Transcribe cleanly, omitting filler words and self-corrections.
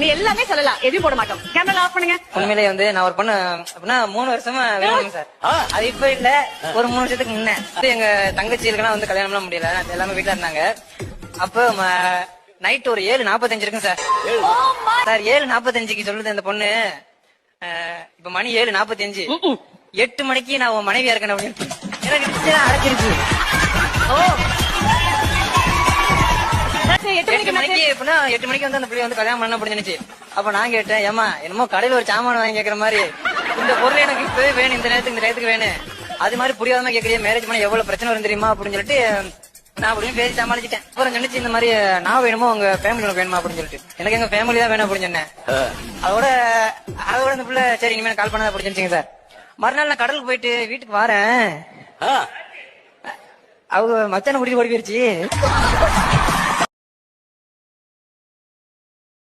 நீ எல்லாமே சொல்லலாம், எதுவும் போட மாட்டோம். கேமரா ஆஃப் பண்ணுங்க. உண்மையிலேயே வந்து நான் ஒரு பொண்ணு அப்படின்னா 3 வருஷமா வேணும் சார். அது இப்ப இல்ல, ஒரு 3 வருஷத்துக்கு முன்ன எங்க தங்கச்சிகளுக்கெல்லாம் வந்து கல்யாணம் எல்லாம் முடியல, எல்லாமே வீட்டுல இருந்தாங்க. அப்ப நைட் ஒரு 7:45 இருக்கும் சார். சார் 7:45க்கு சொல்லுது அந்த பொண்ணு, இப்ப மணி 7:45, 8 மணிக்கு நான் உன் மனைவியா இருக்கேன் அப்படின்னு. எனக்கு அழைச்சிருச்சு. 8 மணிக்கு எப்படின்னா 8 மணிக்கு வந்து அந்த பிள்ளை வந்து கல்யாணம் பண்ண முடிஞ்சிருச்சு. அப்ப நான் கேட்டேன், ஏமா என்னமோ கடையில ஒரு சாமான வாங்கி கேக்குற மாதிரி, இந்த பொருள் எனக்கு இப்பவே வேணும், இந்த நேரத்துக்கு வேணும், அது மாதிரி புரியாதமா கேக்குறீங்க, மேரேஜ் பண்ண எவ்வளவு பிரச்சனை வரும் தெரியுமா அப்படின்னு சொல்லிட்டு நான் அப்படின்னு பேசி சமாளிச்சிட்டேன். அப்புறம் நினைச்சு இந்த மாதிரி நான் வேணுமோ உங்க ஃபேமிலி உனக்கு வேணுமா அப்படின்னு சொல்லிட்டு, எனக்கு எங்க ஃபேமிலி தான் வேணும் அப்படின்னு சொன்னேன். அதோட அந்த பிள்ளை சரி இனிமேல் கால் பண்ணாத பிடிச்சிருச்சுங்க சார். மறுநாள் நான் கடலுக்கு போயிட்டு வீட்டுக்கு வரேன், அவங்க மச்சான குடிச்சு ஓடி போயிருச்சு.